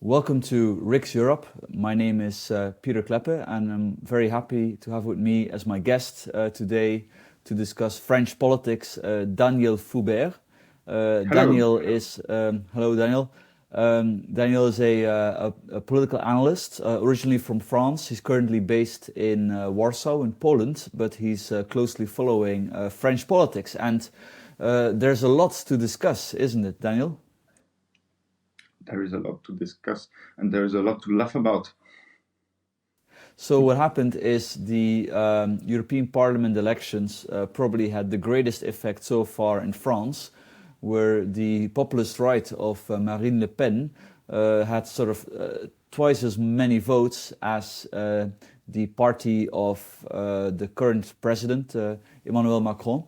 Welcome to Rick's Europe. My name is Peter Kleppe, and I'm very happy to have with me as my guest today to discuss French politics, Daniel Foubert. Hello. Hello, Daniel. Daniel is a political analyst, originally from France. He's currently based in Warsaw, in Poland, but he's closely following French politics. And there's a lot to discuss, isn't it, Daniel? There is a lot to discuss and there is a lot to laugh about. So what happened is the European Parliament elections probably had the greatest effect so far in France, where the populist right of Marine Le Pen had sort of twice as many votes as the party of the current president, Emmanuel Macron.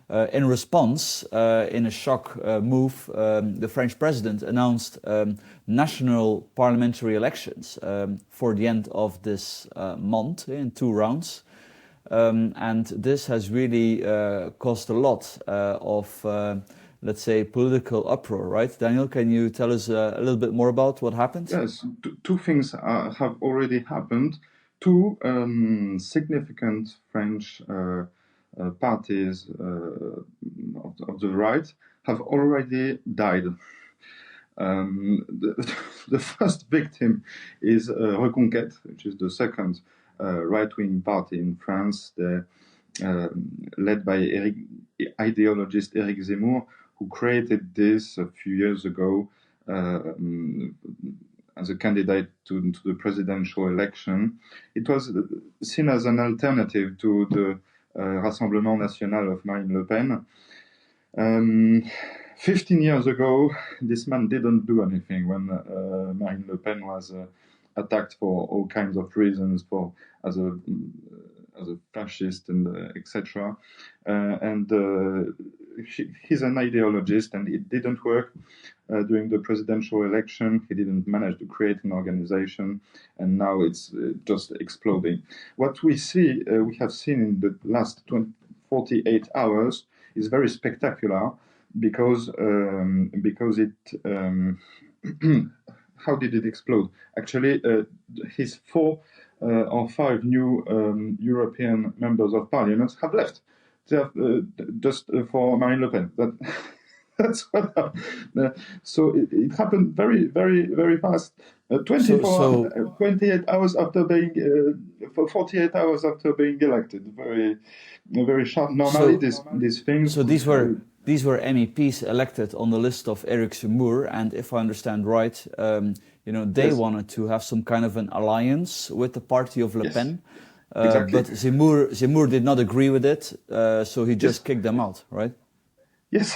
In response, in a shock move, the French president announced national parliamentary elections for the end of this month in 2 rounds. And this has really caused a lot of, let's say, political uproar, right? Daniel, can you tell us a little bit more about what happened? Yes, two things have already happened. Two significant French parties of the right have already died. The first victim is Reconquête, which is the second right-wing party in France, led by ideologist Éric Zemmour, who created this a few years ago as a candidate to the presidential election. It was seen as an alternative to the Rassemblement National of Marine Le Pen. 15 years ago, this man didn't do anything when Marine Le Pen was attacked for all kinds of reasons, as a fascist and etc. He's an ideologist, and it didn't work during the presidential election. He didn't manage to create an organization, and now it's just exploding. What we have seen in the last 48 hours is very spectacular because it. How did it explode? Actually, his 4 or 5 new European members of parliament have left. They have, just for Marine Le Pen. That's what happened. So it happened very, very, very fast. 28 hours after being, 48 hours after being elected. Very, very sharp. Normally, these things. So these were MEPs elected on the list of Éric Zemmour, and if I understand right, they Yes. wanted to have some kind of an alliance with the party of Le Yes. Pen. Exactly. But Zemmour did not agree with it, so he just kicked them out, right? Yes.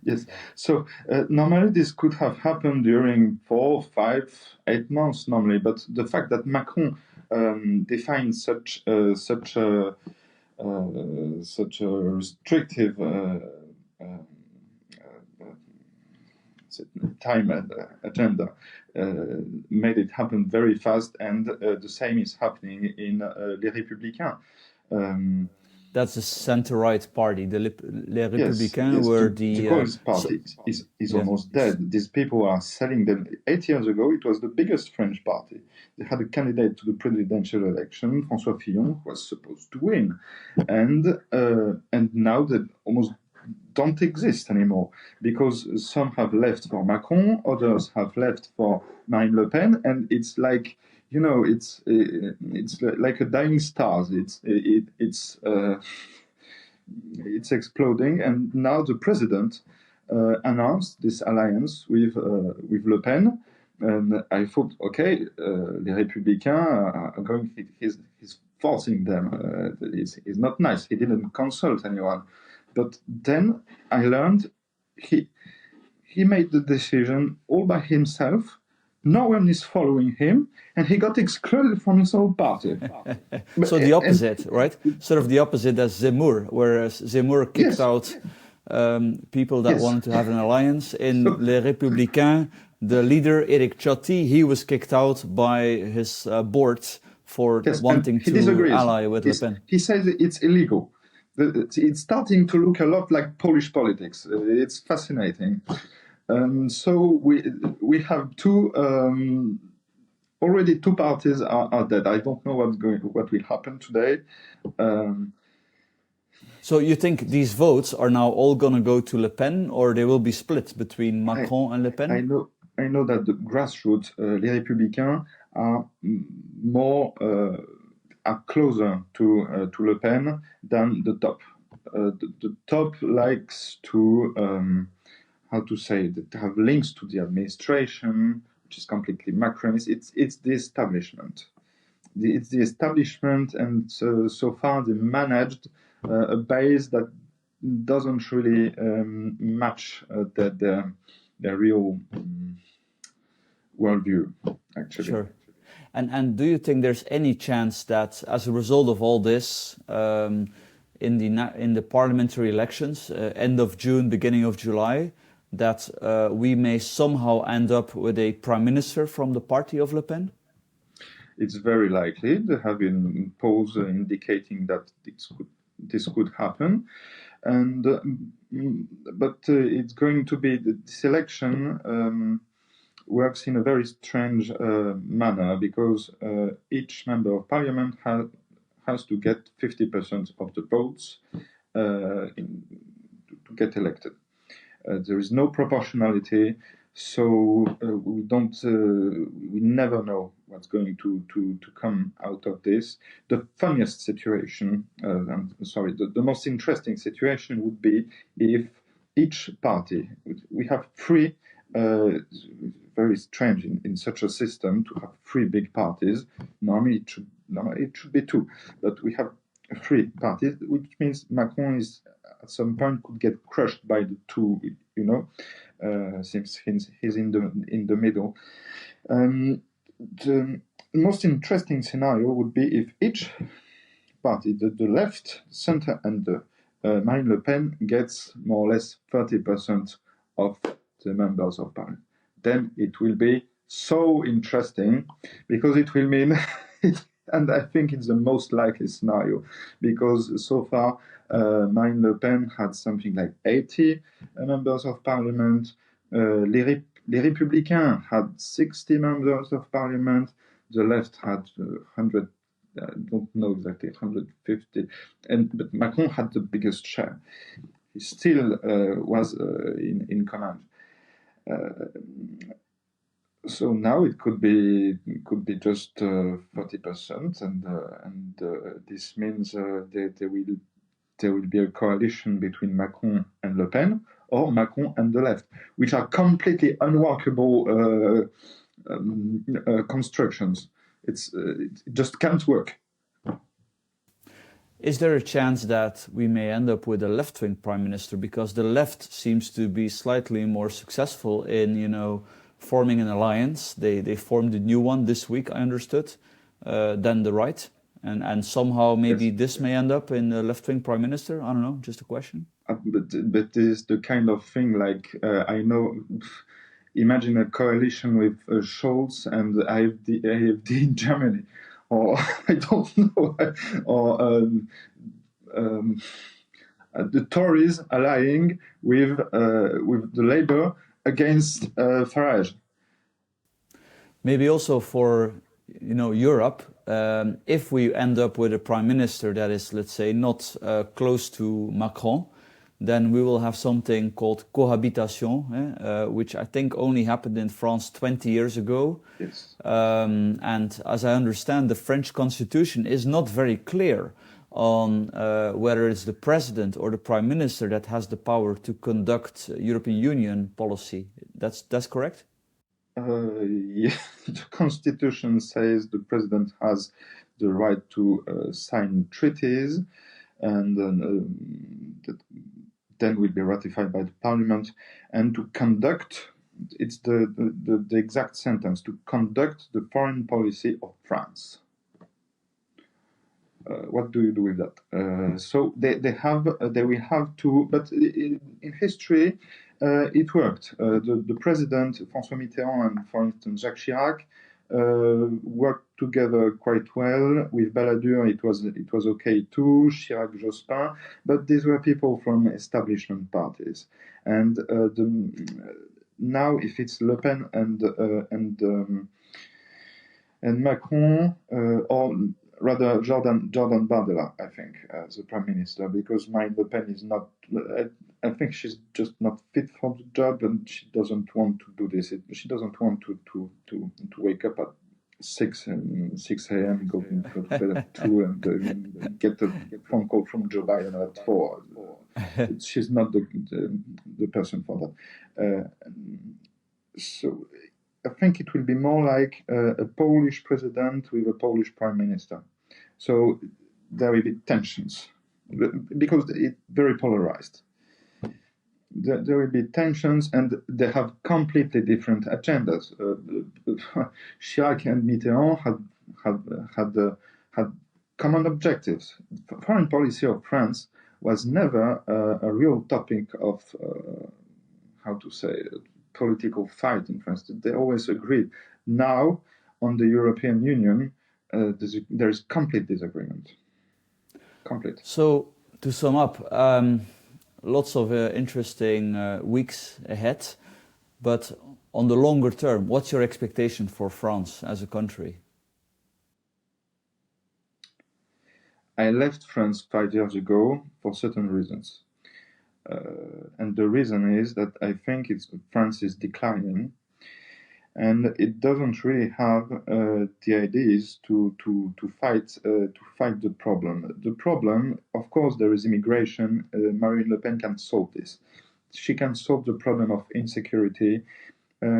Yes. So normally this could have happened during 4, 5, 8 months normally, but the fact that Macron defined such a restrictive time agenda made it happen very fast, and the same is happening in Les Républicains. That's the center-right party, Les Républicains, yes, where the Communist Party is almost dead. These people are selling them. 8 years ago, it was the biggest French party. They had a candidate to the presidential election, François Fillon, who was supposed to win, and now they almost don't exist anymore because some have left for Macron, others have left for Marine Le Pen, and it's like, it's like a dying star. It's exploding, and now the president announced this alliance with Le Pen, and I thought, okay, les Républicains are going. He's forcing them. It's not nice. He didn't consult anyone, but then I learned he made the decision all by himself. No one is following him, and he got excluded from his own party. So the opposite, right? Sort of the opposite as Zemmour, whereas Zemmour kicked out people that wanted to have an alliance. In Les Républicains, the leader, Éric Ciotti, he was kicked out by his board for wanting to ally with Le Pen. He says it's illegal. It's starting to look a lot like Polish politics. It's fascinating. So we have already two parties are dead. I don't know what will happen today. So you think these votes are now all going to go to Le Pen, or they will be split between Macron and Le Pen? I know that the grassroots, les Républicains, are more are closer to Le Pen than the top. The top likes to how to say that have links to the administration, which is completely Macronist. It's the establishment. It's the establishment, and so far they managed a base that doesn't really match their real worldview, actually. Sure. And do you think there's any chance that, as a result of all this, in the parliamentary elections, end of June, beginning of July, that we may somehow end up with a prime minister from the party of Le Pen? It's very likely. There have been polls indicating that this could happen, and but it's going to be this election works in a very strange manner, because each member of parliament has to get 50% of the votes to get elected. There is no proportionality, so we never know what's going to come out of this. The funniest situation, the most interesting situation would be if each party, we have three, very strange in such a system to have three big parties. Normally it should be two, but we have three parties, which means Macron is at some point could get crushed by the two, since he's in the middle. The most interesting scenario would be if each party, the left, center, and the Marine Le Pen gets more or less 30% of the members of parliament. Then it will be so interesting, because it will mean, and I think it's the most likely scenario, because so far Marine Le Pen had something like 80 members of parliament. Les Républicains had 60 members of parliament. The left had 100. I don't know exactly, 150, but Macron had the biggest share. He still was in command. So now it could be just 30%, and this means there will be a coalition between Macron and Le Pen, or Macron and the left, which are completely unworkable constructions. It just can't work. Is there a chance that we may end up with a left-wing prime minister, because the left seems to be slightly more successful in, forming an alliance? They formed a new one this week, I understood, than the right, and somehow maybe this may end up in a left-wing prime minister. I don't know, just a question. But this is the kind of thing like I know. Imagine a coalition with Scholz and AfD in Germany, or I don't know, or the Tories allying with the Labour against Farage. Maybe also for Europe, if we end up with a prime minister that is, let's say, not close to Macron, then we will have something called Cohabitation, which I think only happened in France 20 years ago. Yes. And as I understand, the French constitution is not very clear on whether it's the president or the prime minister that has the power to conduct European Union policy. That's correct? Yeah, the constitution says the president has the right to sign treaties, and that then will be ratified by the parliament, and to conduct, it's the exact sentence, to conduct the foreign policy of France. What do you do with that? So they will have to, but in history it worked. The president, François Mitterrand, and for instance Jacques Chirac, worked together quite well. With Balladur it was okay too, Chirac, Jospin, but these were people from establishment parties, and now, if it's Le Pen and Macron, or rather Jordan Bardella, I think, as the prime minister, because Marine Le Pen is not. I think she's just not fit for the job, and she doesn't want to do this. She doesn't want to wake up at 6 a.m., go to bed at 2, and get a phone call from Joe Biden at 4. She's not the person for that. So I think it will be more like a Polish president with a Polish prime minister. So there will be tensions because it's very polarized. There will be tensions, and they have completely different agendas. Chirac and Mitterrand had common objectives. Foreign policy of France was never a real topic of how to say political fight in France. They always agreed. Now, on the European Union, there is complete disagreement. Complete. So, to sum up, lots of interesting weeks ahead, but on the longer term, what's your expectation for France as a country? I left France 5 years ago for certain reasons. And the reason is that I think France is declining, and it doesn't really have the ideas to fight the problem. The problem, of course, there is immigration. Marine Le Pen can solve this. She can solve the problem of insecurity.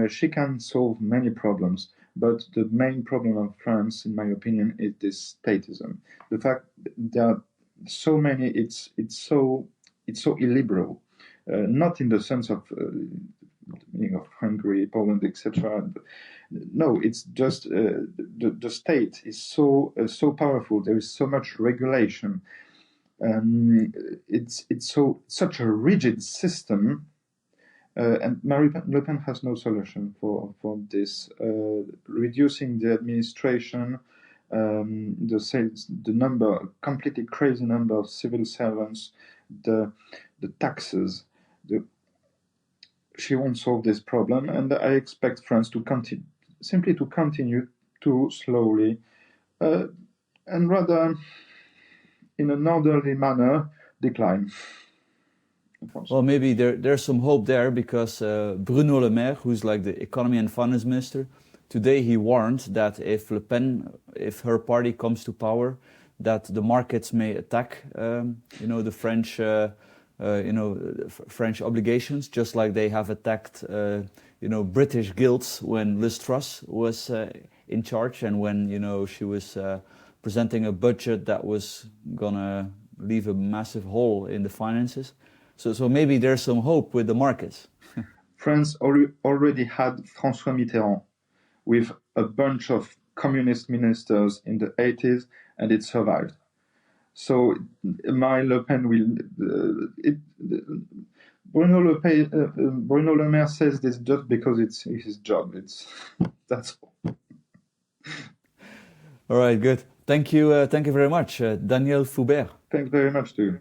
She can solve many problems. But the main problem of France, in my opinion, is this statism. The fact there are so many, it's so illiberal, not in the sense of Hungary, Poland, etc. No, it's just the state is so powerful. There is so much regulation. It's such a rigid system. And Marine Le Pen has no solution for this. Reducing the administration, the completely crazy number of civil servants, the taxes. She won't solve this problem, and I expect France to continue to slowly and rather in an orderly manner decline. Well, maybe there's some hope there, because Bruno Le Maire, who's like the economy and finance minister, today he warned that if Le Pen, if her party comes to power, that the markets may attack, the French, French obligations, just like they have attacked, British guilds when Liz Truss was in charge, and when she was presenting a budget that was gonna leave a massive hole in the finances. So maybe there's some hope with the markets. France already had François Mitterrand with a bunch of communist ministers in the 80s, and it survived. So Marine Le Pen will. Bruno Le Maire says this just because it's his job. That's all. All right, good. Thank you very much, Daniel Foubert. Thanks very much to you.